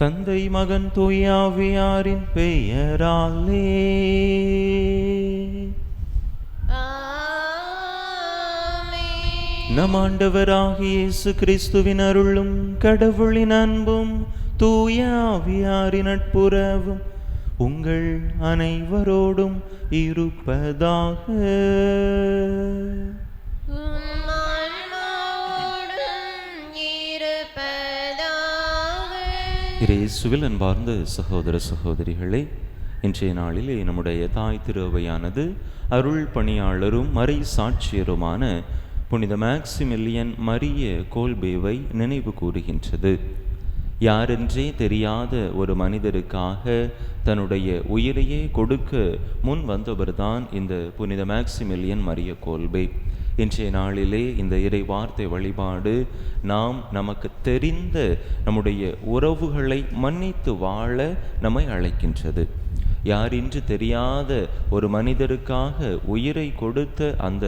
தந்தை மகன் தூயாவியாரின் பெயராலே. நம் ஆண்டவராகிய இயேசு கிறிஸ்துவின் அருளும் கடவுளின் அன்பும் தூயாவியாரின் நட்புறவும் உங்கள் அனைவரோடும் இருப்பதாக. இயேசுவில் அன்பார்ந்த சகோதர சகோதரிகளே, இன்றைய நாளிலே நம்முடைய தாய் திருவையானது அருள் பணியாளரும் மறை சாட்சியருமான புனித மேக்சிமிலியன் மரிய கோல்பேவை நினைவு கூறுகின்றது. யாரென்றே தெரியாத ஒரு மனிதருக்காக தன்னுடைய உயிரையே கொடுக்க முன் வந்தவர்தான் இந்த புனித மேக்சிமிலியன் மரிய கோல்பே. இன்றைய நாளிலே இந்த இறை வார்த்தை வழிபாடு நமக்கு தெரிந்த நம்முடைய உறவுகளை மன்னித்து வாழ நம்மை அழைக்கின்றது. யாரென்று தெரியாத ஒரு மனிதருக்காக உயிரை கொடுத்த அந்த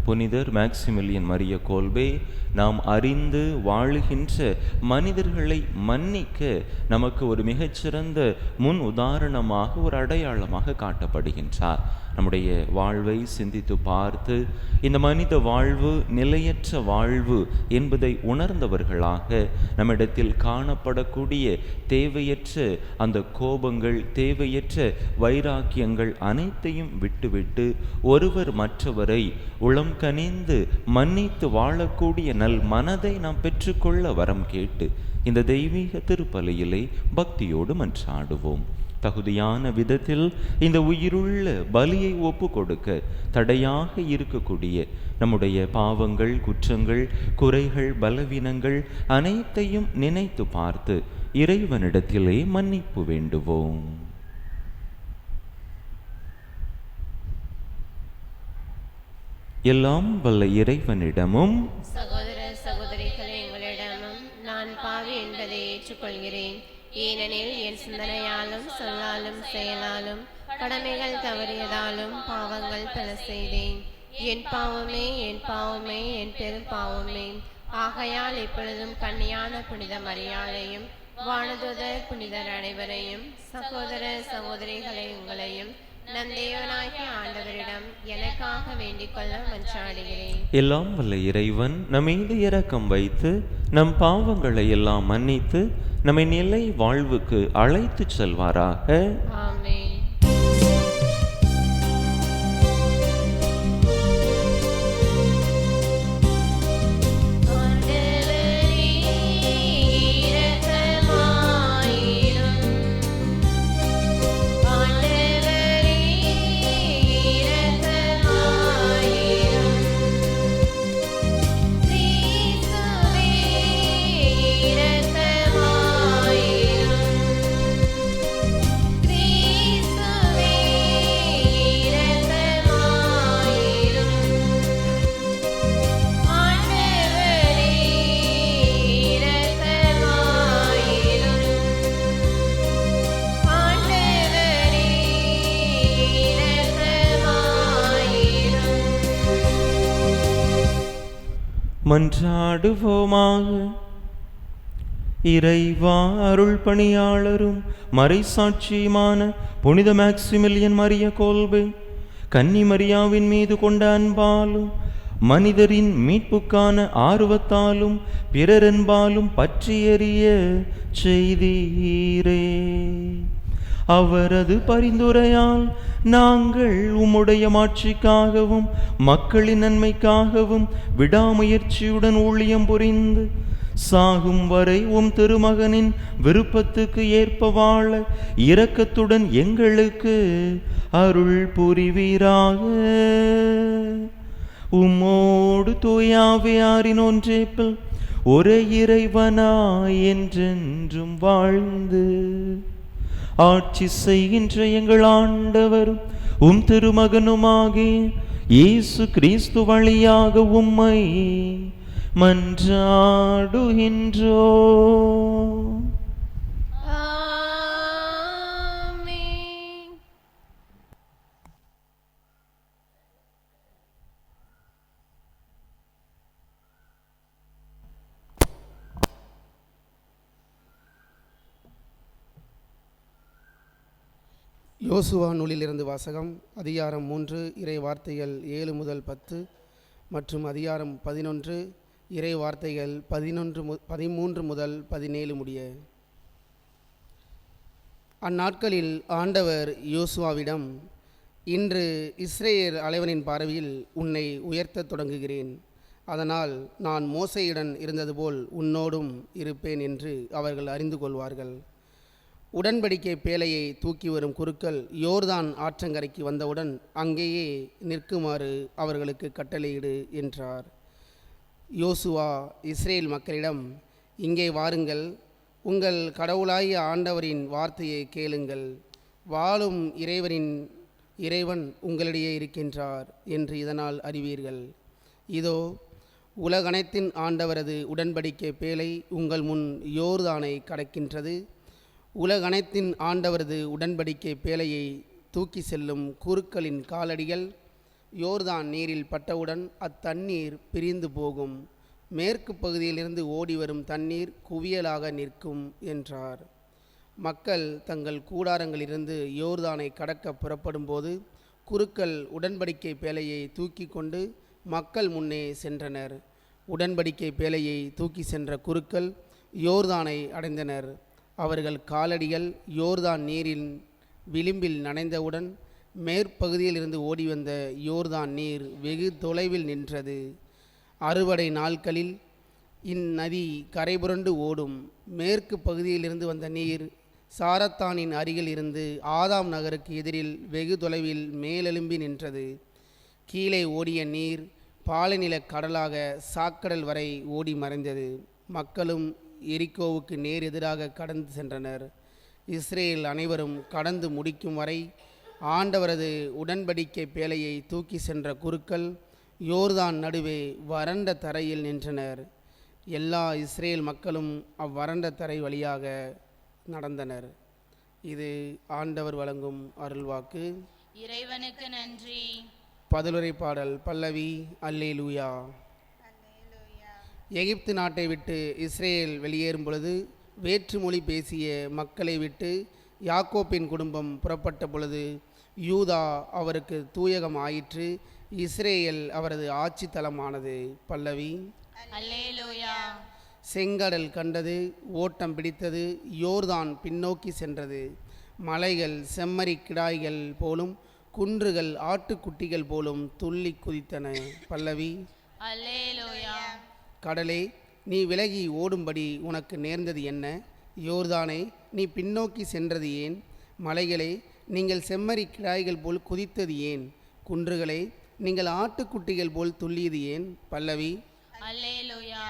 புனிதர் மேக்சிமிலியன் மரிய கோல்பே நாம் அறிந்து வாழுகின்ற மனிதர்களை மன்னிக்க நமக்கு ஒரு மிகச்சிறந்த முன் உதாரணமாக, ஒரு அடையாளமாக காட்டப்படுகின்றார். நம்முடைய வாழ்வை சிந்தித்து பார்த்து இந்த மனித வாழ்வு நிலையற்ற வாழ்வு என்பதை உணர்ந்தவர்களாக நம்மிடத்தில் காணப்படக்கூடிய தேவையற்ற அந்த கோபங்கள், தேவையற்ற வைராக்கியங்கள் அனைத்தையும் விட்டுவிட்டு ஒருவர் மற்றவரை உளம் கனிந்து மன்னித்து வாழக்கூடிய நல் மனதை நாம் பெற்றுக்கொள்ள வரம் கேட்டு இந்த தெய்வீக திருப்பலியிலே பக்தியோடு மன்றாடுவோம். தகுதியான விதத்தில் இந்த உயிருள்ள பலியை ஒப்பு கொடுக்க தடையாக இருக்கக்கூடிய நம்முடைய பாவங்கள், குற்றங்கள், குறைகள், பலவீனங்கள் அனைத்தையும் நினைத்து பார்த்து இறைவனிடத்திலே மன்னிப்பு வேண்டுவோம். எல்லாம் வல்ல இறைவனிடமும் சகோதர சகோதரிகளே உங்களிடமும் நான் பாவி என்பதை ஏற்றுக்கொள்கிறேன். ஏனெனில் என் சிந்தனையாலும் சொல்லாலும் செயலாலும் கடமைகள் தவறியதாலும் பாவங்கள் பல செய்தேன். என் பாவமே என் பாவமே என் பெரும் பாவமே. ஆகையால் இப்பொழுதும் கன்னியான புனித மரியாளையும் வானதூதர் புனிதர் அனைவரையும் சகோதர சகோதரிகளை உங்களையும் நம் தேவனாகிய ஆண்டவரிடம் எனக்காக வேண்டிக் கொள்ள மன்றாடுகிறேன். எல்லாம் வல்ல இறைவன் நம் மீது இரக்கம் வைத்து நம் பாவங்களை எல்லாம் மன்னித்து நம்மை நிலை வாழ்வுக்கு அழைத்து செல்வாராக. ஆமென். மன்றாடுவோமாக. இறைவா, அருள் பணியாளரும் மறைசாட்சியுமான புனித மேக்சிமிலியன் மரிய கோல்பே கன்னி மரியாவின் மீது கொண்ட அன்பாலும் மனிதரின் மீட்புக்கான ஆர்வத்தாலும் பிறரென்பாலும் பற்றி எறிய செய்தீரே. அவரது பரிந்துரையால் நாங்கள் உம்முடைய மாட்சிக்காகவும் மக்களின் நன்மைக்காகவும் விடாமுயற்சியுடன் ஊழியம் புரிந்து சாகும் வரை உம் திருமகனின் விருப்பத்துக்கு ஏற்ப வாழ இரக்கத்துடன் எங்களுக்கு அருள் புரிவீராக. உம்மோடு தூயாவியாரின் ஒன்றேப்பில் ஒரே இறைவனாய் என்றென்றும் வாழ்ந்து ஆட்சி செய்கின்ற எங்கள் ஆண்டவரும் உம் திருமகனுமாகிய இயேசு கிறிஸ்து வழியாக உம்மை மன்றாடுகின்றோம். யோசுவா நூலிலிருந்து வாசகம். அதிகாரம் 3 இறை வார்த்தைகள் 7 முதல் 10 மற்றும் அதிகாரம் 11 இறை வார்த்தைகள் 13 முதல் 17 முடிய. அந்நாட்களில் ஆண்டவர் யோசுவாவிடம், இன்று இஸ்ரேல் அனைவரின் பார்வையில் உன்னை உயர்த்தத் தொடங்குகிறேன். அதனால் நான் மோசேயுடன் இருந்தது போல் உன்னோடும் இருப்பேன் என்று அவர்கள் அறிந்து கொள்வார்கள். உடன்படிக்கை பேழையை தூக்கி வரும் குருக்கள் யோர்தான் ஆற்றங்கரைக்கு வந்தவுடன் அங்கேயே நிற்குமாறு அவர்களுக்கு கட்டளையிடு என்றார். யோசுவா இஸ்ரேல் மக்களிடம், இங்கே வாருங்கள், உங்கள் கடவுளாகிய ஆண்டவரின் வார்த்தையை கேளுங்கள். வாழும் இறைவன் உங்களிடையே இருக்கின்றார் என்று இதனால் அறிவீர்கள். இதோ, உலகனைத்தின் ஆண்டவரது உடன்படிக்கை பேழை உங்கள் முன் யோர்தானை கடக்கின்றது. உலகனைத்தின் ஆண்டவரது உடன்படிக்கை பேழையை தூக்கி செல்லும் குருக்களின் காலடிகள் யோர்தான் நீரில் பட்டவுடன் அத்தண்ணீர் பிரிந்து போகும். மேற்கு பகுதியிலிருந்து ஓடி வரும் தண்ணீர் குவியலாக நிற்கும் என்றார். மக்கள் தங்கள் கூடாரங்களிலிருந்து யோர்தானை கடக்க புறப்படும் போது குருக்கள் உடன்படிக்கை பேழையை தூக்கி கொண்டு மக்கள் முன்னே சென்றனர். உடன்படிக்கை பேழையை தூக்கி சென்ற குருக்கள் யோர்தானை அடைந்தனர். அவர்கள் காலடிகள் யோர்தான் நீரின் விளிம்பில் நனைந்தவுடன் மேற்பகுதியிலிருந்து ஓடி வந்த யோர்தான் நீர் வெகு தொலைவில் நின்றது. அறுவடை நாட்களில் இந்நதி கரைபுரண்டு ஓடும். மேற்கு பகுதியிலிருந்து வந்த நீர் சாரத்தானின் அருகில் இருந்து ஆதாம் நகருக்கு எதிரில் வெகு தொலைவில் மேலெலும்பி நின்றது. கீழே ஓடிய நீர் பாலைநில கடலாக சாக்கடல் வரை ஓடி மறைந்தது. மக்களும் எரிக்கோவுக்கு நேர் எதிராக கடந்து சென்றனர். இஸ்ரேல் அனைவரும் கடந்து முடிக்கும் வரை ஆண்டவரது உடன்படிக்கை பேழையை தூக்கி சென்ற குருக்கள் யோர்தான் நடுவே வறண்ட தரையில் நின்றனர். எல்லா இஸ்ரேல் மக்களும் அவ்வறண்ட தரை வழியாக நடந்தனர். இது ஆண்டவர் வழங்கும் அருள்வாக்கு. இறைவனுக்கு நன்றி. பதிலுரை பாடல் பல்லவி. அல்லேலூயா. எகிப்து நாட்டை விட்டு இஸ்ரேல் வெளியேறும் பொழுது வேற்று மொழி பேசிய மக்களை விட்டு யாக்கோப்பின் குடும்பம் புறப்பட்ட பொழுது யூதா அவருக்கு தூயகம் ஆயிற்று. இஸ்ரேல் அவரது ஆட்சி தலமானது. பல்லவி. அல்லேலூயா. செங்கடல் கண்டது, ஓட்டம் பிடித்தது, யோர்தான் பின்னோக்கி சென்றது. மலைகள் செம்மறி கிடாய்கள் போலும், குன்றுகள் ஆட்டுக்குட்டிகள் போலும் துள்ளி குதித்தன. பல்லவி. அல்லேலூயா. கடலே, நீ விலகி ஓடும்படி உனக்கு நேர்ந்தது என்ன? யோர்தானே, நீ பின்னோக்கி சென்றது ஏன்? மலைகளே, நீங்கள் செம்மறி கிடாய்கள் போல் குதித்தது ஏன்? குன்றுகளே, நீங்கள் ஆட்டுக்குட்டிகள் போல் துள்ளியது ஏன்? பல்லவி. அல்லேலூயா.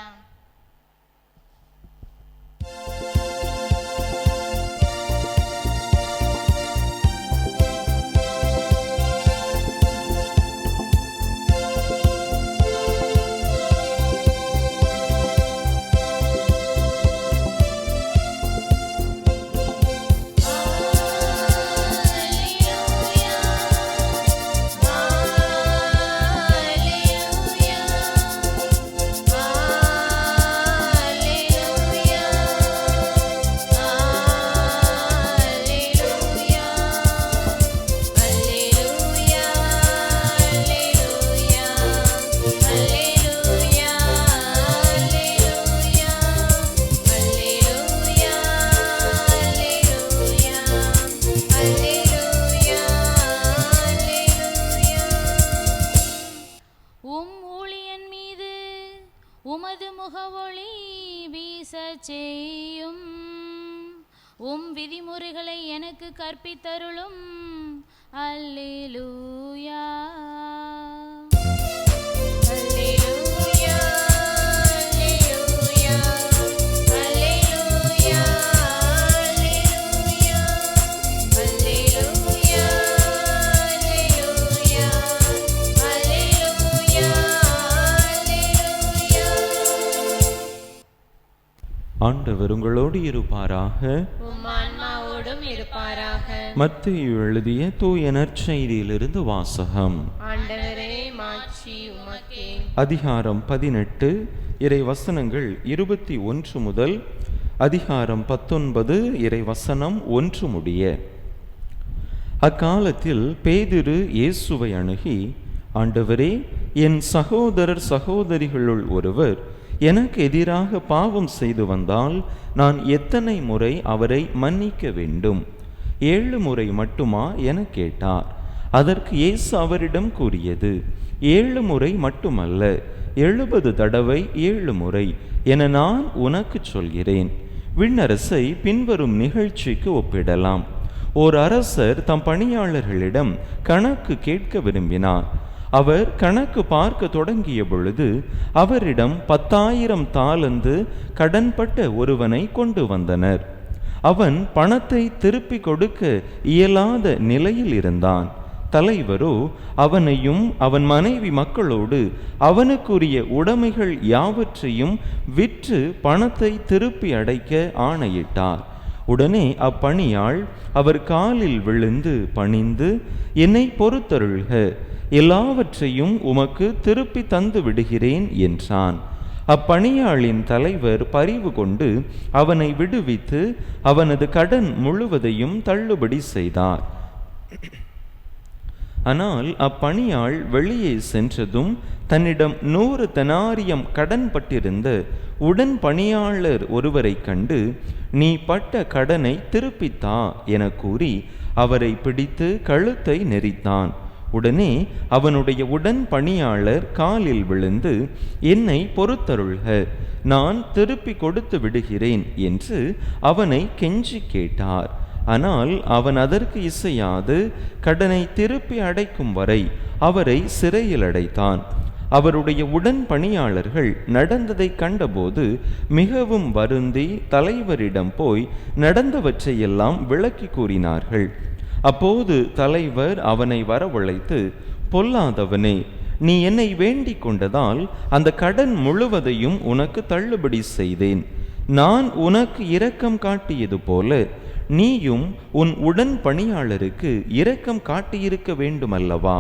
உமது முகவொளி வீசச் செய்யும். உம் விதிமுறைகளை எனக்கு கற்பித்தருளும். அல்லேலூயா. அல்லேலூயா. அல்லேலூயா. அல்லேலூயா. அல்லேலூயா. அல்லேலூயா. ஆண்டவர் உங்களோடு இருப்பாராக. உம் ஆன்மாவோடும் இருப்பாராக. மத்தேயு எழுதிய தூய நற்செய்தியிலிருந்து வாசகம். ஆண்டவரே, மாட்சி உமக்கே. அதிகாரம் 18 இறை வசனங்கள் 21 முதல் அதிகாரம் 19 இறை வசனம் 1 முடிய. அக்காலத்தில் பேதுரு இயேசுவை அணுகி, ஆண்டவரே, என் சகோதரர் சகோதரிகளுள் ஒருவர் எனக்கு எதிராக பாவம் செய்து வந்தால் நான் எத்தனை முறை அவரை மன்னிக்க வேண்டும்? 7 முறை மட்டுமா என கேட்டார். அதற்கு இயேசு அவரிடம் கூறியது, 7 முறை மட்டுமல்ல, 70 தடவை 7 முறை என நான் உனக்கு சொல்கிறேன். விண்ணரசை பின்வரும் நிகழ்ச்சிக்கு ஒப்பிடலாம். ஓர் அரசர் தம் பணியாளர்களிடம் கணக்கு கேட்க விரும்பினார். அவர் கணக்கு பார்க்க தொடங்கிய பொழுது அவரிடம் 10,000 தாலந்து கடன்பட்ட ஒருவனை கொண்டு வந்தனர். அவன் பணத்தை திருப்பி கொடுக்க இயலாத நிலையில் இருந்தான். தலைவரோ அவனையும் அவன் மனைவி மக்களோடு அவனுக்குரிய உடைமைகள் யாவற்றையும் விற்று பணத்தை திருப்பி அடைக்க ஆணையிட்டார். உடனே அப்பணியாள் அவர் காலில் விழுந்து பணிந்து, என்னை பொறுத்தருள்க, எல்லாவற்றையும் உமக்கு திருப்பி தந்து விடுகிறேன் என்றான். அப்பணியாளின் தலைவர் பரிவு கொண்டு அவனை விடுவித்து அவனது கடன் முழுவதையும் தள்ளுபடி செய்தார். ஆனால் அப்பணியாள் வெளியே சென்றதும் தன்னிடம் 100 தெனாரியம் கடன்பட்டிருந்த உடன் பணியாளர் ஒருவரை கண்டு, நீ பட்ட கடனை திருப்பித்தா என கூறி அவரை பிடித்து கழுத்தை நெரித்தான். உடனே அவனுடைய உடன் பணியாளர் காலில் விழுந்து, என்னை பொறுத்தருள்க, நான் திருப்பி கொடுத்து விடுகிறேன் என்று அவனை கெஞ்சி கேட்டார். ஆனால் அவன் அதற்கு இசையாது கடனை திருப்பி அடைக்கும் வரை அவரை சிறையில் அடைத்தான். அவருடைய உடன் பணியாளர்கள் நடந்ததை கண்டபோது மிகவும் வருந்தி தலைவரிடம் போய் நடந்தவற்றையெல்லாம் விளக்கி கூறினார்கள். அப்போது தலைவர் அவனை வரவழைத்து, பொல்லாதவனே, நீ என்னை வேண்டிக் கொண்டதால் அந்த கடன் முழுவதையும் உனக்கு தள்ளுபடி செய்தேன். நான் உனக்கு இரக்கம் காட்டியது போல நீயும் உன் உடன் பணியாளருக்கு இரக்கம் காட்டியிருக்க வேண்டுமல்லவா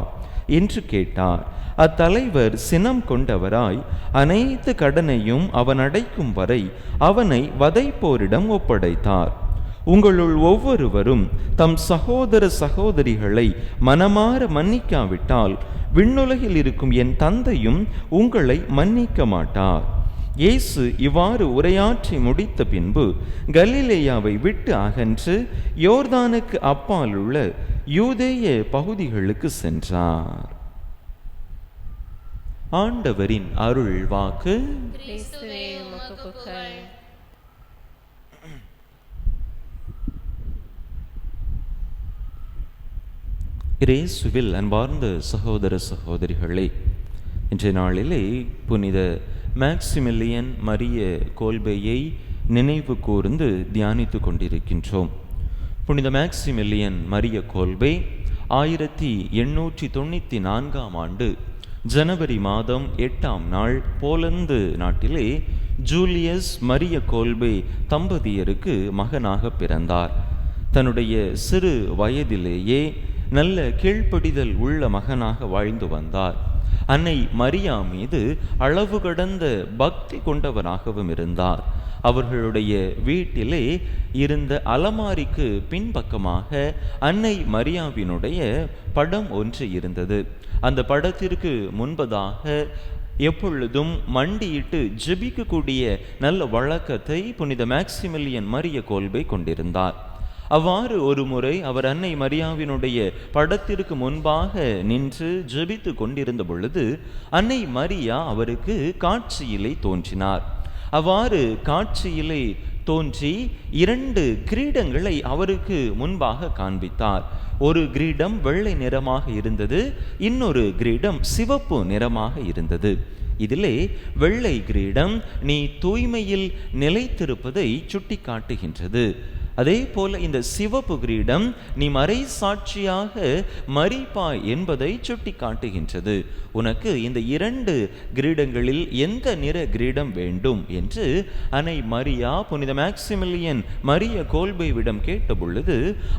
என்று கேட்டார். அத்தலைவர் சினம் கொண்டவராய் அனைத்து கடனையும் அவன் அடைக்கும் வரை அவனை வதைப்போரிடம் ஒப்படைத்தார். உங்களுள் ஒவ்வொருவரும் தம் சகோதர சகோதரிகளை மனமாற மன்னிக்காவிட்டால் விண்ணுலகில் இருக்கும் என் தந்தையும் உங்களை மன்னிக்க மாட்டார். இயேசு இவ்வாறு உரையாற்றி முடித்த பின்பு கலிலேயாவை விட்டு அகன்று யோர்தானுக்கு அப்பால் உள்ள யூதேய பகுதிகளுக்கு சென்றார். ஆண்டவரின் அருள் வாக்கு. கிறிஸ்துவே உமக்கு புகழ். இயேசுவில் அன்பார்ந்த சகோதர சகோதரிகளே, இன்றைய நாளிலே புனித மேக்சிமிலியன் மரிய கோல்பேயை நினைவு கூர்ந்து தியானித்து கொண்டிருக்கின்றோம். புனித மேக்சிமிலியன் மரிய கோல்பே 1894 ஆண்டு ஜனவரி மாதம் 8ஆம் நாள் போலந்து நாட்டிலே ஜூலியஸ் மரிய கோல்பே தம்பதியருக்கு மகனாக பிறந்தார். தன்னுடைய சிறு வயதிலேயே நல்ல கீழ்ப்படிதல் உள்ள மகனாக வாழ்ந்து வந்தார். அன்னை மரியா மீது அளவு கடந்த பக்தி கொண்டவராகவும் இருந்தார். அவர்களுடைய வீட்டிலே இருந்த அலமாரிக்கு பின்பக்கமாக அன்னை மரியாவினுடைய படம் ஒன்று இருந்தது. அந்த படத்திற்கு முன்பதாக எப்பொழுதும் மண்டியிட்டு ஜெபிக்கக்கூடிய நல்ல வழக்கத்தை புனித மேக்சிமிலியன் மரிய கோல்பே கொண்டிருந்தார். அவ்வாறு ஒரு முறை அவர் அன்னை மரியாவினுடைய படத்திற்கு முன்பாக நின்று ஜெபித்து கொண்டிருந்த பொழுது அன்னை மரியா அவருக்கு காட்சியிலே தோன்றினார். அவ்வாறு காட்சியிலே தோன்றி 2 கிரீடங்களை அவருக்கு முன்பாக காண்பித்தார். ஒரு கிரீடம் வெள்ளை நிறமாக இருந்தது, இன்னொரு கிரீடம் சிவப்பு நிறமாக இருந்தது. இதிலே வெள்ளை கிரீடம் நீ தூய்மையில் நிலைத்திருப்பதை சுட்டி காட்டுகின்றது. அதே போல இந்த சிவப்பு கிரீடம் நீ மறை சாட்சியாக மரிப்பாய் என்பதை சுட்டி காட்டுகின்றது. உனக்கு இந்த 2 கிரீடங்களில் எந்த நிற கிரீடம் வேண்டும் என்று அன்னை மரியா புனித மேக்சிமிலியன் மரிய கோல்பேவிடம் கேட்ட பொழுது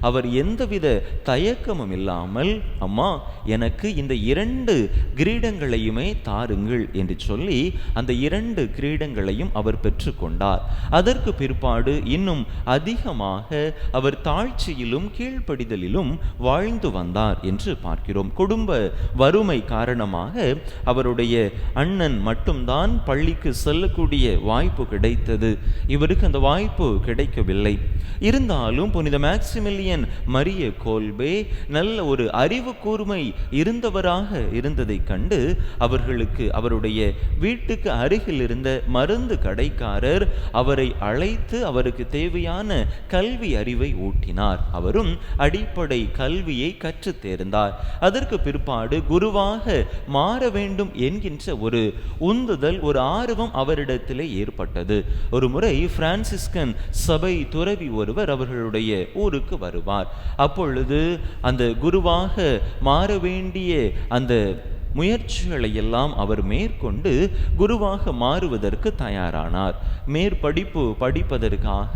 அவர் எந்தவித தயக்கமும் இல்லாமல், அம்மா எனக்கு இந்த 2 கிரீடங்களையுமே தாருங்கள் என்று சொல்லி அந்த 2 கிரீடங்களையும் அவர் பெற்றுக்கொண்டார். அதற்கு பிற்பாடு இன்னும் அதிகமாக காரணமாக அவர் தாழ்ச்சியிலும் கீழ்ப்படிதலிலும் வாழ்ந்து வந்தார் என்று பார்க்கிறோம். குடும்ப வறுமை காரணமாக அவருடைய அண்ணன் மட்டும்தான் பள்ளிக்கு செல்லக்கூடிய வாய்ப்பு கிடைத்தது. இவருக்கு அந்த வாய்ப்பு கிடைக்கவில்லை. இருந்தாலும் புனித மேக்சிமிலியன் மரிய கோல்பே நல்ல ஒரு அறிவு கூர்மை இருந்தவராக இருந்ததை கண்டு அவர்களுக்கு அவருடைய வீட்டுக்கு அருகில் இருந்த மருந்து கடைக்காரர் அவரை அழைத்து அவருக்கு தேவையான கல்வி அறிவை ஊட்டினார். அவரும் அடிப்படை கல்வியை கற்றுத் தேர்ந்தார். அதற்கு பிற்பாடு குருவாக மாற வேண்டும் என்கின்ற ஒரு உந்துதல், ஒரு ஆர்வம் அவரிடத்திலே ஏற்பட்டது. ஒரு முறை பிரான்சிஸ்கன் சபை துறவி ஒருவர் அவர்களுடைய ஊருக்கு வருவார். அப்பொழுது அந்த குருவாக மாற வேண்டிய அந்த முயற்சிகளை எல்லாம் அவர் மேற்கொண்டு குருவாக மாறுவதற்கு தயாரானார். மேற்படிப்பு படிப்பதற்காக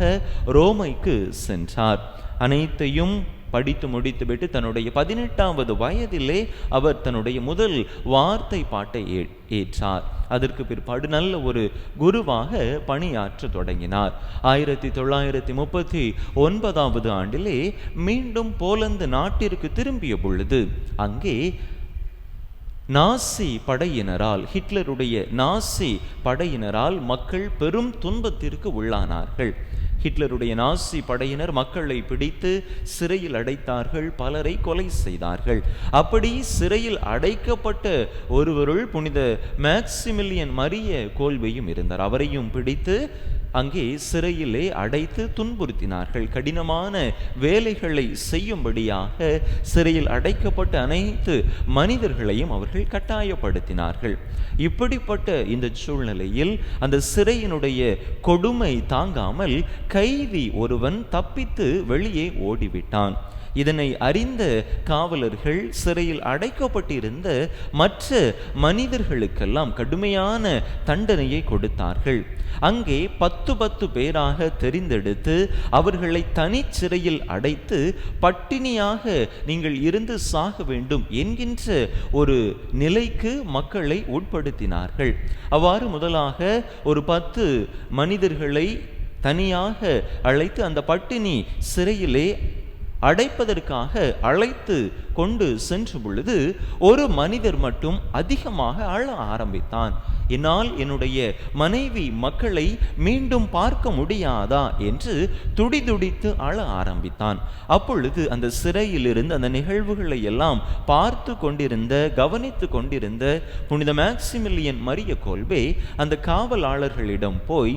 ரோமைக்கு சென்றார். அனைத்தையும் படித்து முடித்துவிட்டு தன்னுடைய 18வது வயதிலே அவர் தன்னுடைய முதல் வார்த்தை பாட்டை ஏற்றார். அதற்கு பிற்பாடு நல்ல ஒரு குருவாக பணியாற்ற தொடங்கினார். 1939 ஆண்டிலே மீண்டும் போலந்து நாட்டிற்கு திரும்பிய பொழுது அங்கே நாசி படையினரால், ஹிட்லருடைய நாசி படையினரால் மக்கள் பெரும் துன்பத்திற்கு உள்ளானார்கள். ஹிட்லருடைய நாசி படையினர் மக்களை பிடித்து சிறையில் அடைத்தார்கள், பலரை கொலை செய்தார்கள். அப்படி சிறையில் அடைக்கப்பட்ட ஒருவருள் புனித மேக்சிமிலியன் மரிய கோல்பேயும் இருந்தார். அவரையும் பிடித்து அங்கே சிறையிலே அடைத்து துன்புறுத்தினார்கள். கடினமான வேலைகளை செய்யும்படியாக சிறையில் அடைக்கப்பட்ட அனைத்து மனிதர்களையும் அவர்கள் கட்டாயப்படுத்தினார்கள். இப்படிப்பட்ட இந்த சூழ்நிலையில் அந்த சிறையினுடைய கொடுமை தாங்காமல் கைதி ஒருவன் தப்பித்து வெளியே ஓடிவிட்டான். இதனை அறிந்த காவலர்கள் சிறையில் அடைக்கப்பட்டிருந்த மற்ற மனிதர்களுக்கெல்லாம் கடுமையான தண்டனையை கொடுத்தார்கள். அங்கே 10 பேராக தெரிந்தெடுத்து அவர்களை தனி சிறையில் அடைத்து பட்டினியாக நீங்கள் இருந்து சாக வேண்டும் என்கின்ற ஒரு நிலைக்கு மக்களை உட்படுத்தினார்கள். அவ்வாறு முதலாக ஒரு 10 மனிதர்களை தனியாக அழைத்து அந்த பட்டினி சிறையிலே அடைப்பதற்காக அழைத்து கொண்டு சென்ற பொழுது ஒரு மனிதர் மட்டும் அதிகமாக அழ ஆரம்பித்தான். என்னால் என்னுடைய மனைவி மக்களை மீண்டும் பார்க்க முடியாதா என்று துடிதுடித்து அழ ஆரம்பித்தான். அப்பொழுது அந்த சிறையிலிருந்து அந்த நிகழ்வுகளை எல்லாம் பார்த்து கொண்டிருந்த, கவனித்து கொண்டிருந்த புனித மேக்சிமிலியன் மரிய கோல்பே அந்த காவலாளர்களிடம் போய்,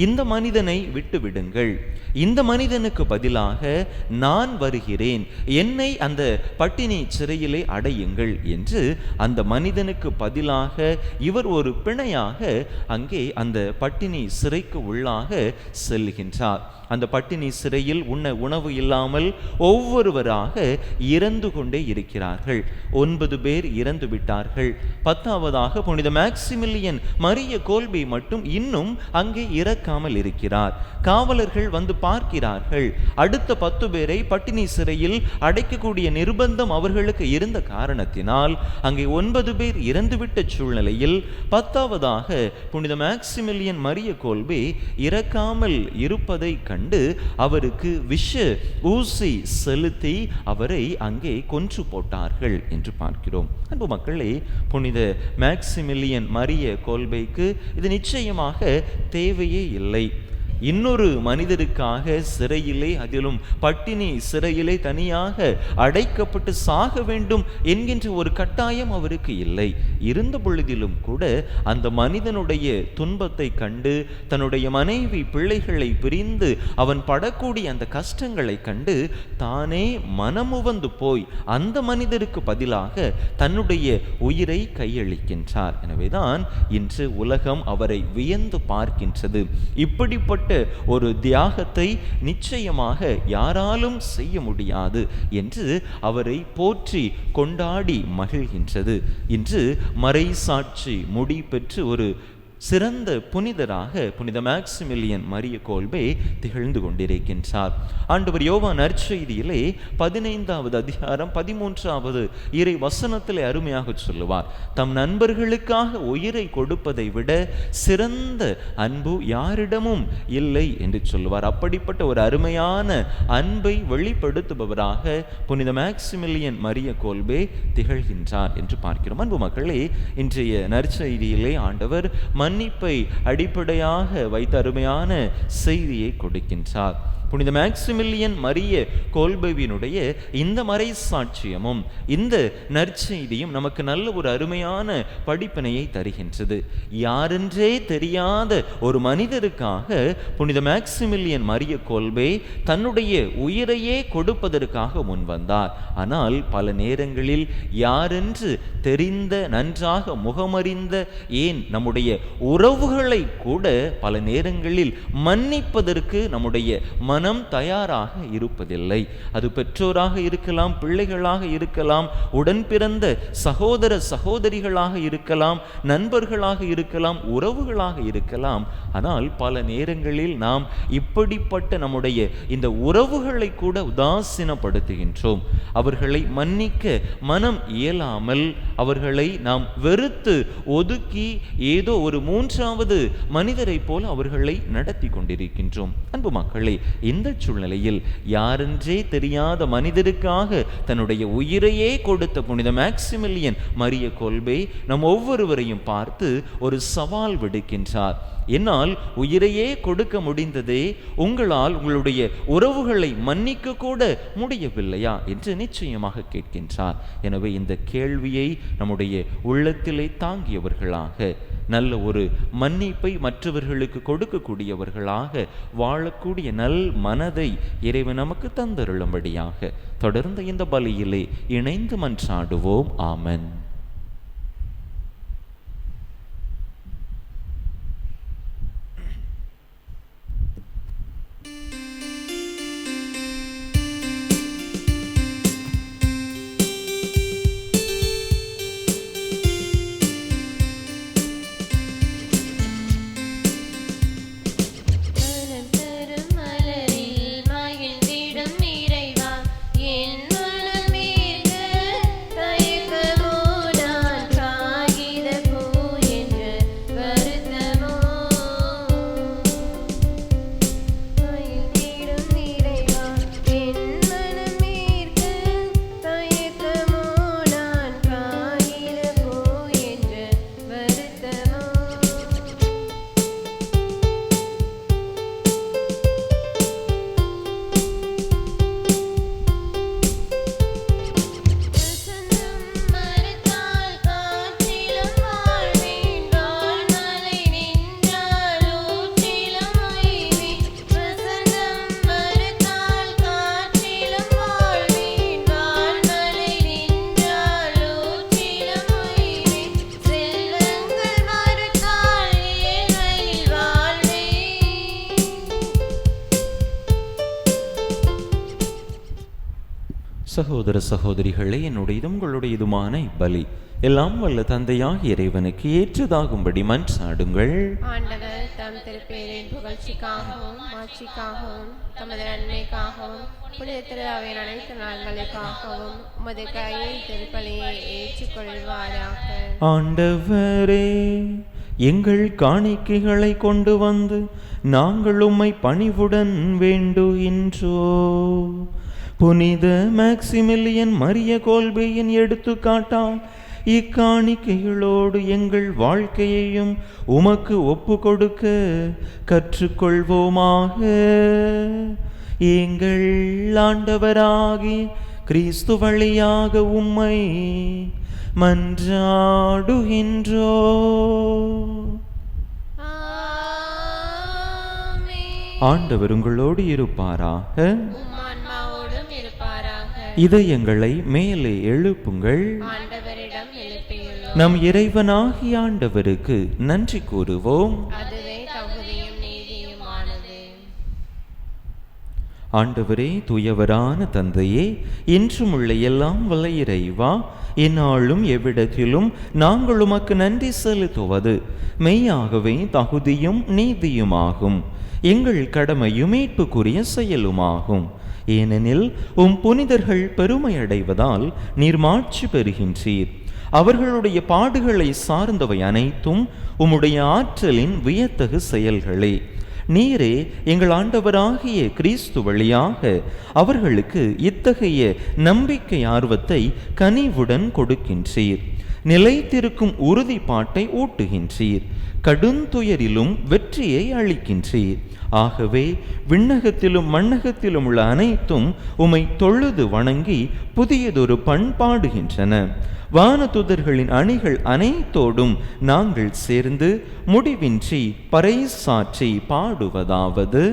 இந்த மனிதனை விட்டு விடுங்கள், இந்த மனிதனுக்கு பதிலாக நான் வருகிறேன், என்னை அந்த பட்டினி சிறையிலே அடையுங்கள் என்று அந்த மனிதனுக்கு பதிலாக இவர் ஒரு பிணையாக அங்கே அந்த பட்டினி சிறைக்கு உள்ளாக செல்கின்றார். அந்த பட்டினி சிறையில் உணவு இல்லாமல் ஒவ்வொருவராக இறந்து கொண்டே இருக்கிறார்கள். 9 பேர் இறந்து விட்டார்கள். 10வதாக புனித மேக்சிமிலியன் மரிய கோல்பே மட்டும் இன்னும் அங்கே இறக்காமல் இருக்கிறார். காவலர்கள் வந்து பார்க்கிறார்கள். அடுத்த 10 பேரை பட்டினி சிறையில் அடைக்கக்கூடிய நிர்பந்தம் அவர்களுக்கு இருந்த காரணத்தினால் அங்கே 9 பேர் இறந்துவிட்ட சூழ்நிலையில் 10வதாக புனித மேக்சிமிலியன் மரிய கோல்பே இறக்காமல் இருப்பதை கண்டு அவருக்கு விஷ ஊசி செலுத்தி அவரை அங்கே கொன்று போட்டார்கள் என்று பார்க்கிறோம். அன்பு மக்களே, புனித மேக்சிமிலியன் மரிய கோல்பேக்கு இது நிச்சயமாக தேவையே இல்லை. இன்னொரு மனிதருக்காக சிறையிலே, அதிலும் பட்டினி சிறையிலே தனியாக அடைக்கப்பட்டு சாக வேண்டும் என்கின்ற ஒரு கட்டாயம் அவருக்கு இல்லை. இருந்த பொழுதிலும் கூட அந்த மனிதனுடைய துன்பத்தை கண்டு, தன்னுடைய மனைவி பிள்ளைகளை பிரிந்து அவன் படக்கூடிய அந்த கஷ்டங்களை கண்டு தானே மனமுவந்து போய் அந்த மனிதருக்கு பதிலாக தன்னுடைய உயிரை கையளிக்கின்றார். எனவேதான் இன்று உலகம் அவரை வியந்து பார்க்கின்றது. இப்படிப்பட்ட ஒரு தியாகத்தை நிச்சயமாக யாராலும் செய்ய முடியாது என்று அவரை போற்றி கொண்டாடி மகிழ்கின்றது. இன்று மறைசாட்சி முடி பெற்று ஒரு சிறந்த புனிதராக புனித மேக்சிமிலியன் மரிய கோல்பே திகழ்ந்து கொண்டிருக்கின்றார். ஆண்டவர் யோவான் நற்செய்தியிலே 15வது அதிகாரம் 13வது இறை வசனத்திலே அருமையாக சொல்லுவார், தம் நண்பர்களுக்காக உயிரை கொடுப்பதை விட சிறந்த அன்பு யாரிடமும் இல்லை என்று சொல்லுவார். அப்படிப்பட்ட ஒரு அருமையான அன்பை வெளிப்படுத்துபவராக புனித மேக்சிமிலியன் மரிய கோல்பே திகழ்கின்றார் என்று பார்க்கிறோம். அன்பு மக்களே, இன்றைய நற்செய்தியிலே ஆண்டவர் மன்னிப்பை அடிப்படையாக வைத்த அருமையான செய்தியை கொடுக்கின்றார். புனித மேக்சிமிலியன் மரிய கோல்பேவினுடைய இந்த மறை சாட்சியமும் இந்த நற்செய்தியும் நமக்கு நல்ல ஒரு அருமையான படிப்பினையை தருகின்றது. யாரென்றே தெரியாத ஒரு மனிதருக்காக புனித மேக்சிமிலியன் மரிய கோல்பே தன்னுடைய உயிரையே கொடுப்பதற்காக முன்வந்தார். ஆனால் பல நேரங்களில் யாரென்று தெரிந்த, நன்றாக முகமறிந்த, ஏன் நம்முடைய உறவுகளை கூட பல நேரங்களில் மன்னிப்பதற்கு நம்முடைய மனம் தயாராக இருப்பதில்லை. அது பெற்றோராக இருக்கலாம், பிள்ளைகளாக இருக்கலாம், உடன் பிறந்த சகோதர சகோதரிகளாக இருக்கலாம், நண்பர்களாக இருக்கலாம், உறவுகளாக இருக்கலாம். ஆனால் பல நேரங்களில் நாம் இப்படிப்பட்ட நம்முடைய இந்த உறவுகளை கூட உதாசீனப்படுத்துகின்றோம். அவர்களை மன்னிக்க மனம் இயலாமல் அவர்களை நாம் வெறுத்து ஒதுக்கி ஏதோ ஒரு மூன்றாவது மனிதரை போல அவர்களை நடத்தி கொண்டிருக்கின்றோம். அன்பு மக்களே, இந்த சூழ்நிலையில் யாரென்றே தெரியாத மனிதருக்காக தன்னுடைய உயிரையே கொடுத்த புனித மேக்சிமிலியன் மரிய கோல்பே நம் ஒவ்வொருவரையும் பார்த்து ஒரு சவால் விடுக்கின்றார். என்னால் உயிரையே கொடுக்க முடிந்ததே, உங்களால் உங்களுடைய உறவுகளை மன்னிக்க கூட முடியவில்லையா என்று நிச்சயமாக கேட்கின்றார். எனவே இந்த கேள்வியை நம்முடைய உள்ளத்திலே தாங்கியவர்களாக, நல்ல ஒரு மன்னிப்பை மற்றவர்களுக்கு கொடுக்கக்கூடியவர்களாக வாழக்கூடிய நல் மனதை இறைவன் நமக்கு தந்தருளும்படியாக தொடர்ந்து இந்த பலியிலே இணைந்து மன்றாடுவோம். ஆமென். சகோதர சகோதரிகளே, என்னுடையதும் உங்களுடையதுமான பலி எல்லாம் வல்ல தந்தையாகிய இறைவனுக்கு ஏற்றதாகும்படி மன்றாடுங்கள். ஆண்டவர் தம் திருப்பேரின் புகழ்ச்சிக்காகவும் மாட்சிக்காகவும் தமது நன்மைக்காகவும் புனித திருவின் அனைத்து நாள்களுக்காகவும் உமது கையில் திருப்பலியை ஏற்றுக்கொள்வாராக. ஆண்டவரே, எங்கள் காணிக்கைகளை கொண்டு வந்து நாங்கள் உம்மை பணிவுடன் வேண்டுகின்றோம். புனித மேக்சிமிலியன் மரிய கோல்பேயின் எடுத்துக்காட்டால் இக்காணிக்கைகளோடு எங்கள் வாழ்க்கையையும் உமக்கு ஒப்பு கொடுக்க கற்றுக்கொள்வோமாக. எங்கள் ஆண்டவராகி கிறிஸ்து வழியாக உம்மை மன்றாடுகின்றோ. ஆண்டவர் உங்களோடு இருப்பாராக. இதயங்களை மேலே எழுப்புங்கள். நம் இறைவனாகிய ஆண்டவருக்கு நன்றி கூறுவோம். ஆண்டவரே, தூயவரான தந்தையே, இன்றும் உள்ள எல்லாம் வல்ல இறைவா, எந்நாளும் எவ்விடத்திலும் நாங்கள் உமக்கு நன்றி செலுத்துவது மெய்யாகவே தகுதியும் நீதியுமாகும், எங்கள் கடமையும் மீட்புக்குரிய செயலுமாகும். ஏனெனில் புனிதர்கள் பெருமையடைவதால் நீர் மாட்சி பெறுகின்றீர். அவர்களுடைய பாடுகளை சார்ந்தவை அனைத்தும் உம்முடைய ஆற்றலின் வியத்தகு செயல்களே. நீரே எங்கள் ஆண்டவராகிய கிறிஸ்து வழியாக அவர்களுக்கு இத்தகைய நம்பிக்கை ஆர்வத்தை கனிவுடன் கொடுக்கின்றீர். நிலைத்திருக்கும் உறுதிப்பாட்டை ஊட்டுகின்றீர். கடுந்துயரிலும் வெற்றியை அளிக்கின்றீர். ஆகவே விண்ணகத்திலும் மண்ணகத்திலும் உள்ள அனைத்தும் உம்மை தொழுது வணங்கி புதியதொரு பண்பாடுகின்றன. வானதுதர்களின் அணிகள் அனைத்தோடும் நாங்கள் சேர்ந்து முடிவின்றி பறைசாற்றி பாடுவதாவது: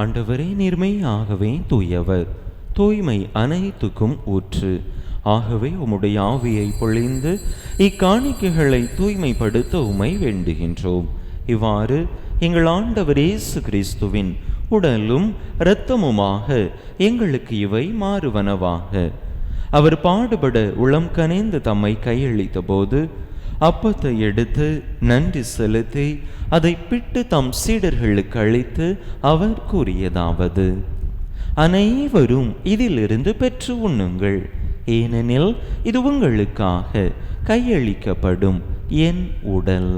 ஆண்டவரே, நீர்மையாகவே தூயவர், தூய்மை அனைத்துக்கும் ஊற்று. ஆகவே உம்முடைய ஆவியை பொழிந்து இக்காணிக்கைகளை தூய்மைப்படுத்த உம்மை வேண்டுகின்றோம். இவ்வாறு எங்கள் ஆண்டவர் இயேசு கிறிஸ்துவின் உடலும் இரத்தமுமாக எங்களுக்கு இவை மாறுவனவாக. அவர் பாடுபட உளம் கனிந்து தம்மை கையளித்த போது அப்பத்தை எடுத்து நன்றி செலுத்தி அதை பிட்டு தம் சீடர்களுக்கு அளித்து அவர் கூறியதாவது: அனைவரும் இதிலிருந்து பெற்று உண்ணுங்கள், ஏனெனில் இது உங்களுக்காக கையளிக்கப்படும் என் உடல்.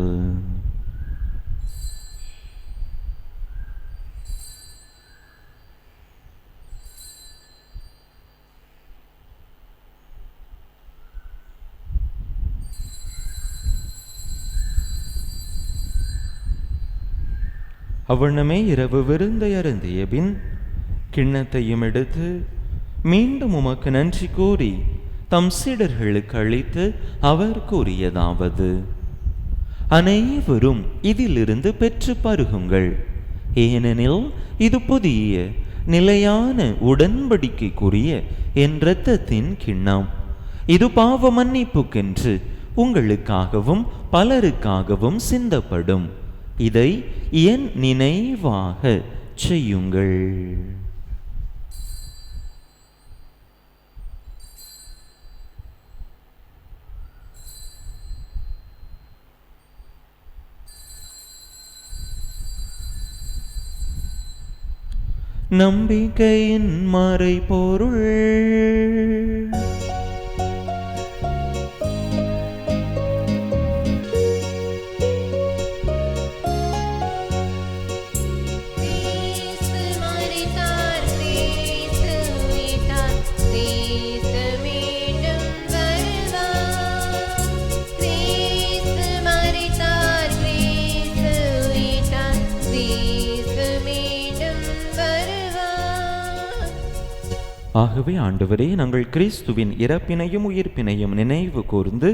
அவ்வண்ணமே இரவு விருந்தை அருந்திய பின் கிண்ணத்தையும் எடுத்து மீண்டும் உமக்கு நன்றி கூறி தம் சீடர்களுக்கு அளித்து அவர் கூறியதாவது: அனைவரும் இதிலிருந்து பெற்று பருகுங்கள், ஏனெனில் இது புதிய நிலையான உடன்படிக்கைக்குரிய என் இரத்தத்தின் கிண்ணம். இது பாவ மன்னிப்புக்கென்று உங்களுக்காகவும் பலருக்காகவும் சிந்தப்படும். இதை என் நினைவாக செய்யுங்கள். நம்பிக்கையின் மறைபொருள். ஆகவே ஆண்டவரே, நாங்கள் கிறிஸ்துவின் இறப்பினையும் உயிர்ப்பினையும் நினைவு கூர்ந்து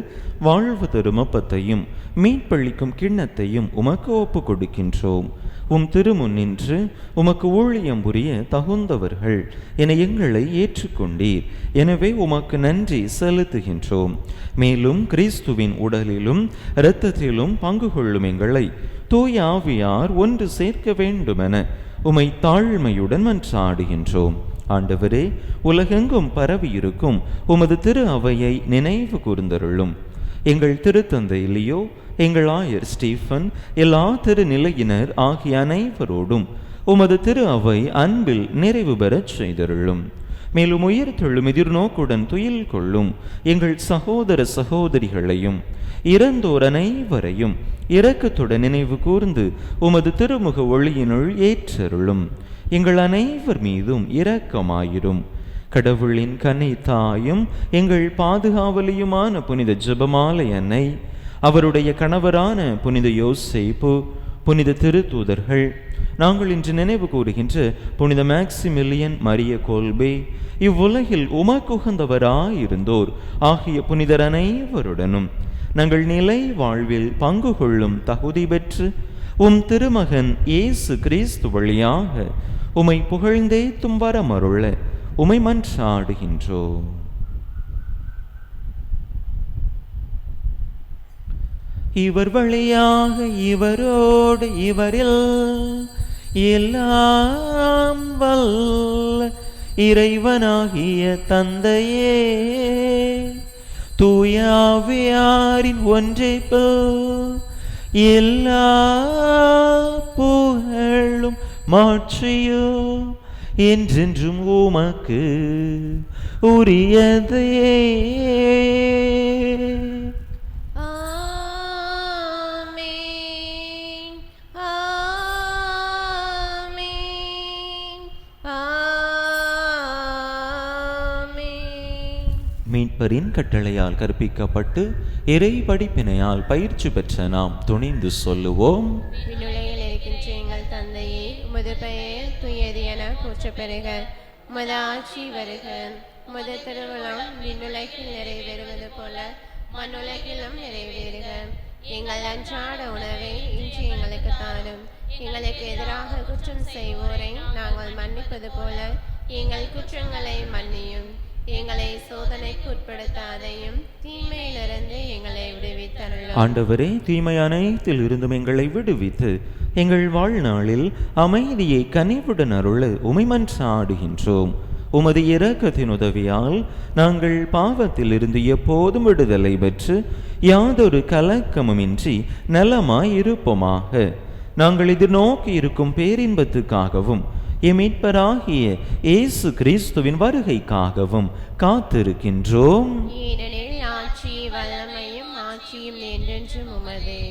வாழ்வு தரும் அப்பத்தையும் மீட்பளிக்கும் கிண்ணத்தையும் உமக்கு ஒப்பு கொடுக்கின்றோம். உம் திருமுன் நின்று உமக்கு ஊழியம் புரிய தகுந்தவர்கள் என எங்களை ஏற்றுக்கொண்டீர். எனவே உமக்கு நன்றி செலுத்துகின்றோம். மேலும் கிறிஸ்துவின் உடலிலும் இரத்தத்திலும் பங்கு கொள்ளும் எங்களை தூய ஆவியார் ஒன்று சேர்க்க வேண்டுமென உமை தாழ்மையுடன் மன்றாடுகின்றோம். ஆண்டவரே, உலகெங்கும் பரவியிருக்கும் உமது திரு அவையை நினைவு கூர்ந்தருளும். எங்கள் திருத்தந்தை லியோ, எங்கள் ஆயர் ஸ்டீஃபன், எல்லா திருநிலையினர் ஆகிய அனைவரோடும் உமது திரு அவை அன்பில் நிறைவு பெறச் செய்தருளும். மேலும் உயிர்த்தெழும் எதிர்நோக்குடன் துயில் கொள்ளும் எங்கள் சகோதர சகோதரிகளையும் இறந்தோர் அனைவரையும் இரக்கத்துடன் நினைவு கூர்ந்து உமது திருமுக ஒளியினுள் ஏற்றருளும். எங்கள் அனைவர் மீதும் இரக்கமாயிரும். கடவுளின் கன்னை தாயும் எங்கள் பாதுகாவலியுமான புனித ஜெபமாலை அன்னை, அவருடைய கணவரான புனித யோசேப்பு, புனித திருத்தூதர்கள், நாங்கள் இன்று நினைவு கூறுகின்ற புனித மேக்சிமிலியன் மரிய கோல்பே, இவ்வுலகில் உமக்குகந்தவராயிருந்தோர் ஆகிய புனிதர் அனைவருடனும் நாங்கள் நிலை வாழ்வில் பங்கு கொள்ளும் தகுதி பெற்று திருமகன் இயேசு கிறிஸ்து வழியாக உமை புகழ்ந்தே வரமருள உமை மன்றாடுகின்றோம். இவர் வழியாக இவரோடு இவரில் எல்லாம் வல்ல இறைவனாகிய தந்தையே, தூயாவியாரின் ஒன்றைப்பில் எல்லா புகழும் மாட்சியும் என்றென்றும் உமக்கு உரியதே. மீட்பரின் கட்டளையால் கற்பிக்கப்பட்டு இறை படிப்பினையால் பயிற்சி பெற்ற நாம் துணிந்து சொல்லுவோம். விண்ணுலகில் இருக்கின்ற எங்கள் தந்தையே, உமது பெயர் தூயது என போற்றப் பெறுக. உமது ஆட்சி வருக. உமது திருவுளம் விண்ணுலகில் நிறைவேறுவது போல மண்ணுலகிலும் நிறைவேறுக. எங்கள் அன்றாட உணவை இன்று எங்களுக்கு தாரும். எங்களுக்கு எதிராக குற்றம் செய்வோரை நாங்கள் மன்னிப்பது போல எங்கள் குற்றங்களை மன்னியும். எங்களை சோதனைக்கு உட்படுத்தாதையும் தீமையிலிருந்து எங்களை விடுவித்தருளும். ஆண்டவரே, தீமை அனைத்தில் இருந்தும் எங்களை விடுவித்து எங்கள் வாழ்நாளில் அமைதியை கனிவுடன் அருள உமை மன்றாடுகின்றோம். உமது இரக்கத்தின் உதவியால் நாங்கள் பாவத்தில் இருந்து எப்போதும் விடுதலை பெற்று யாதொரு கலக்கமுமின்றி நலமாய் இருப்போமாக. நாங்கள் எதிர்நோக்கி இருக்கும் பேரின்பத்துக்காகவும் மீட்பராகிய இயேசு கிறிஸ்துவின் வருகைக்காகவும் காத்திருக்கின்றோம்.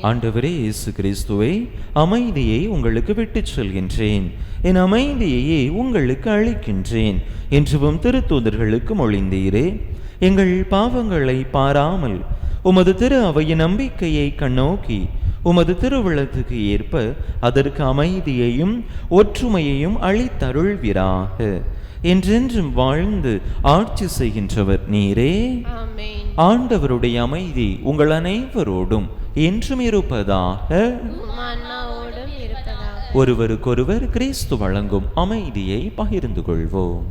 ஆண்டவரே இயேசு கிறிஸ்துவே, அமைதியை உங்களுக்கு விட்டுச் செல்கின்றேன், என் அமைதியையே உங்களுக்கு அளிக்கின்றேன் என்றும் திருத்தூதர்களுக்கு மொழிந்தீரே. எங்கள் பாவங்களை பாராமல் உமது திரு அவையின் நம்பிக்கையை கண்ணோக்கி உமது திருவிழத்துக்கு ஏற்ப அதற்கு அமைதியையும் ஒற்றுமையையும் அளித்தருள்வீராக. என்றென்றும் வாழ்ந்து ஆட்சி செய்கின்றவர் நீரே. ஆண்டவருடைய அமைதி உங்கள் அனைவரோடும் என்றும் இருப்பதாக. ஒருவருக்கொருவர் கிறிஸ்து வழங்கும் அமைதியை பகிர்ந்து கொள்வோம்.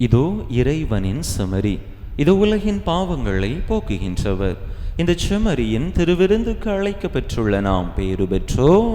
இதோ இறைவனின் செமரி, இதோ உலகின் பாவங்களை போக்குகின்றவர். இந்த செமரியின் திருவிருந்துக்கு அழைக்க பெற்றுள்ள நாம் பேறு பெற்றோம்.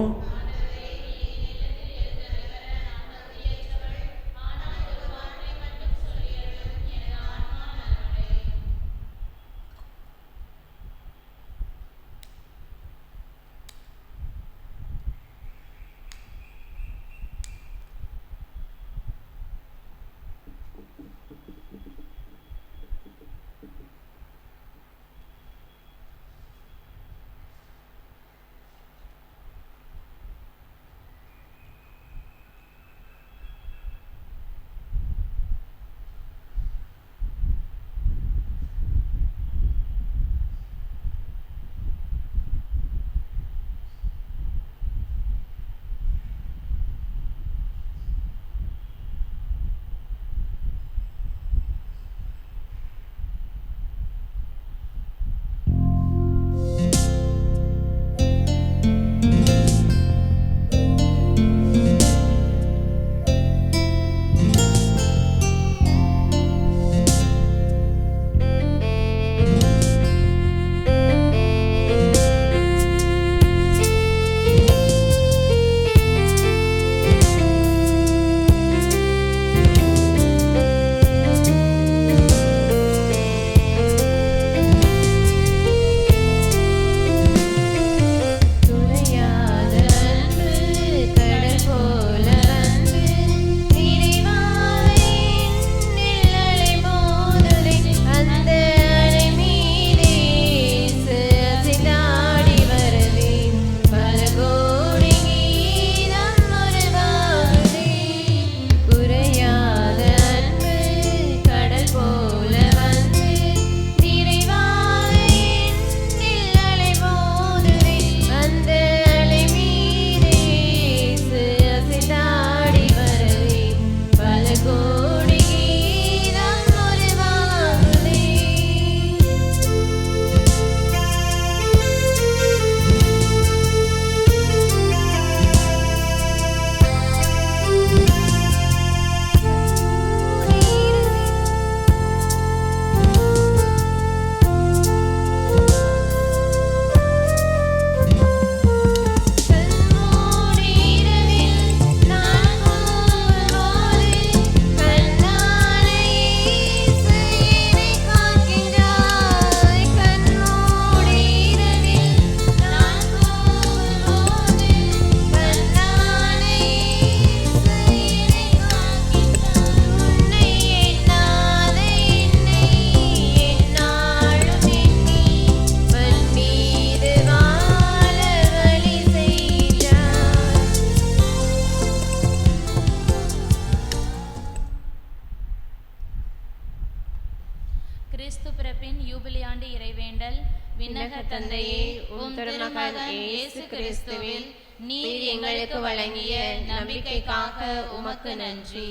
பின் யூபிலி ஆண்டு இறைவேண்டல். விண்ணக தந்தையே, உம் திருமகன் இயேசு கிறிஸ்துவில் நீர் எங்களுக்கு வழங்கிய நம்பிக்கைக்காக உமக்கு நன்றி.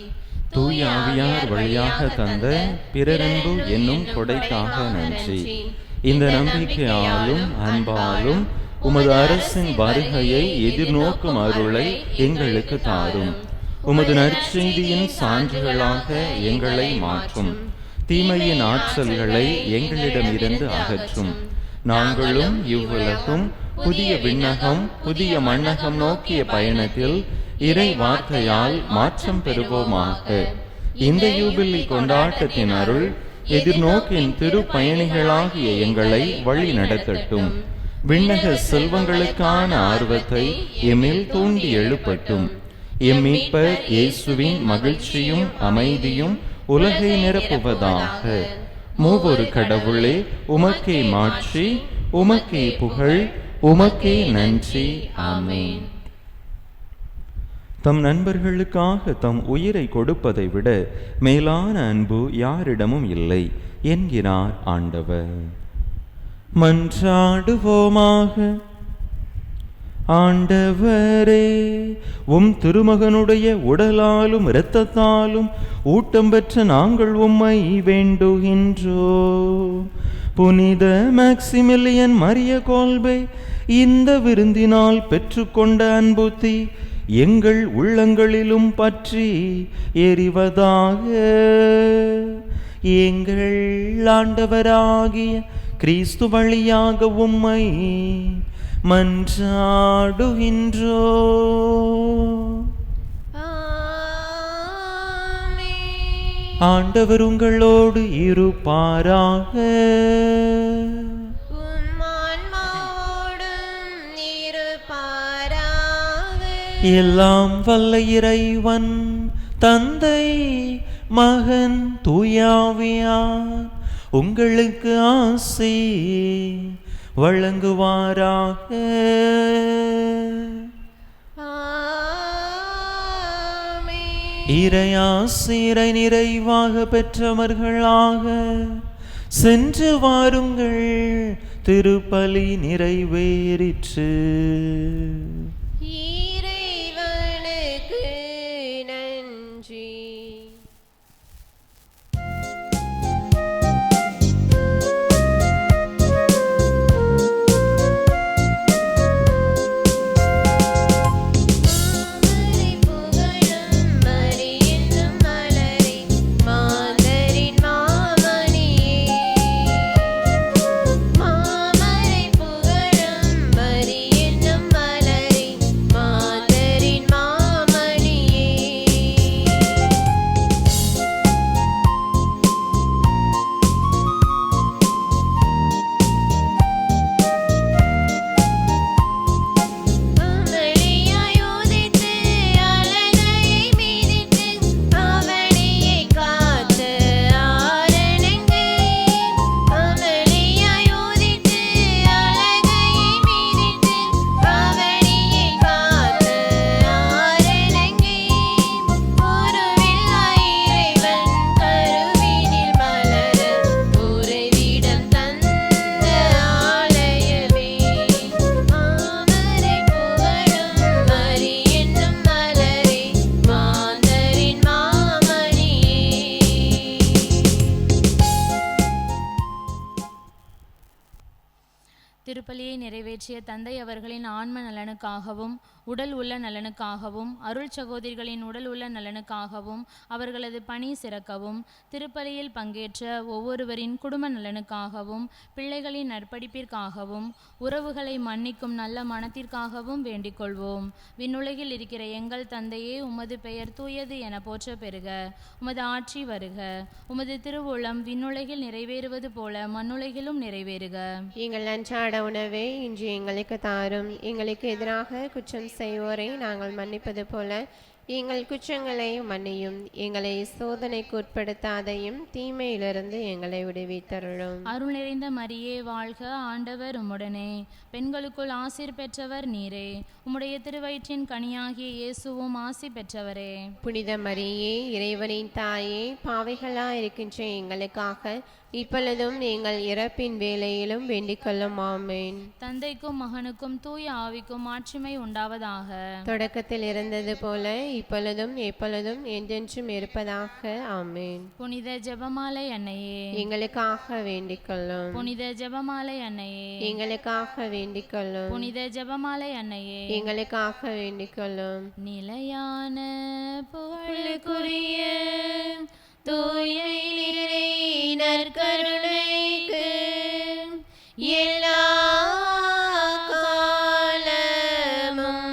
தூய ஆவியார் வழியாக தந்த பிறரன்பு என்னும் கொடைக்காக நன்றி. இந்த நம்பிக்கையாலும் அன்பாலும் உமது அரசின் வருகையை எதிர்நோக்கும் அருளை எங்களுக்கு தாரும். உமது நற்செய்தியின் சான்றுகளாக எங்களை மாற்றும். தீமையின் ஆற்றல்களை எங்களிடமிருந்து அகற்றும். நாங்களும் இவ்வுலகும் புதிய விண்ணகம் புதிய மண்ணகம் நோக்கிய பயணத்தில் இறை வார்த்தையால் மாற்றம் பெறுவோமாக. இந்த யூபிலி கொண்டாட்டத்தின் அருள் எதிர்நோக்கின் திரு பயணிகளாகிய எங்களை வழி நடத்தட்டும். விண்ணக செல்வங்களுக்கான ஆர்வத்தை எம்மில் தூண்டி எழுப்பட்டும். எம் மீட்பர் இயேசுவின் மகிழ்ச்சியும் அமைதியும் உலகை நிரப்புவதாக. மூவொரு கடவுளே, உமக்கே மாட்சி, உமக்கே புகழ், உமக்கே நன்றி. ஆமென். தம் நண்பர்களுக்காக தம் உயிரை கொடுப்பதை விட மேலான அன்பு யாரிடமும் இல்லை என்கிறார் ஆண்டவர். மன்றாடுவோமாக. ஆண்டவரே, உம் திருமகனுடைய உடலாலும் இரத்தத்தாலும் ஊட்டம் பெற்ற நாங்கள் உம்மை வேண்டுகின்றோ. புனித மேக்சிமிலியன் மரிய கோல்பே இந்த விருந்தினால் பெற்றுக்கொண்ட அன்புத்தி எங்கள் உள்ளங்களிலும் பற்றி எரிவதாக. எங்கள் ஆண்டவராகிய கிறிஸ்து வழியாக உம்மை மன்றாடுகின்றோ. ஆண்டவர் உங்களோடு இருப்பாராக. எல்லாம் வல்ல இறைவன் தந்தை மகன் தூயாவியார் உங்களுக்கு ஆசி வழங்குவாராக. இறையாசிரை நிறைவாக பெற்றவர்களாக சென்று வாருங்கள். திருப்பலி நிறைவேறிற்று. இறைவனுக்கு நன்றி. திருப்பலியை நிறைவேற்றிய தந்தை அவர்களின் ஆன்ம நலனுக்காகவும் உடல் உள்ள நலனுக்காகவும் அருள் சகோதரிகளின் உடல் உள்ள நலனுக்காகவும் அவர்களது பணி சிறக்கவும் திருப்பலியில் பங்கேற்ற ஒவ்வொருவரின் குடும்ப நலனுக்காகவும் பிள்ளைகளின் நற்படிப்பிற்காகவும் உறவுகளை மன்னிக்கும் நல்ல மனத்திற்காகவும் வேண்டிக் கொள்வோம். விண்ணுலகில் இருக்கிற எங்கள் தந்தையே, உமது பெயர் தூயது என போற்ற பெறுக. உமது ஆட்சி வருக. உமது திருவுளம் விண்ணுலகில் நிறைவேறுவது போல மண்ணுலகிலும் நிறைவேறுக. எங்கள் அன்றாட உணவை இன்று எங்களுக்கு தாரும். எங்களுக்கு எதிராக குற்றம் செய்வோரை நாங்கள் மன்னிப்பது போல எங்கள் குற்றங்களை மன்னியும், எங்களை சோதனைக்கு உட்படுத்தாதையும், தீமையிலிருந்து எங்களை விடுவித்தருளும். அருள் நிறைந்த மரியே வாழ்க, ஆண்டவர் உம்முடனே, பெண்களுக்குள் ஆசீர் பெற்றவர் நீரே. உம்முடைய திருவயிற்றின் கனியாகிய இயேசுவும் ஆசி பெற்றவரே. புனித மரியே, இறைவனின் தாயே, பாவிகளாயிருக்கின்ற எங்களுக்காக இப்பொழுதும் எங்கள் இறப்பின் வேளையிலும் வேண்டிக் கொள்ளும். ஆமேன். தந்தைக்கும் மகனுக்கும் தூய ஆவிக்கும் மாட்சிமை உண்டாவதாக. தொடக்கத்தில் இருந்தது போல இப்பொழுதும் எப்பொழுதும் என்றென்றும் இருப்பதாக. ஆமேன். புனித ஜெபமாலை அன்னையே, எங்களுக்காக வேண்டிக் கொள்ளும். புனித ஜெபமாலை அன்னையே, எங்களுக்காக வேண்டிக் கொள்ளும். புனித ஜெபமாலை அன்னையே, எங்களுக்காக வேண்டிக் கொள்ளும். நிலையான புகழுக்குரிய தூய இறை நற்கருணைக்கு எல்லா காலமும்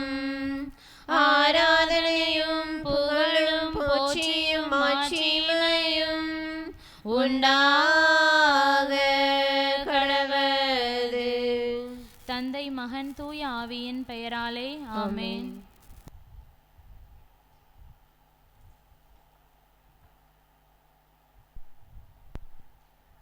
ஆராதனையும் புகழும் போற்றியும் மாட்சிமையும் உண்டாக கடவது. தந்தை மகன் தூய ஆவியின் பெயராலே ஆமென்.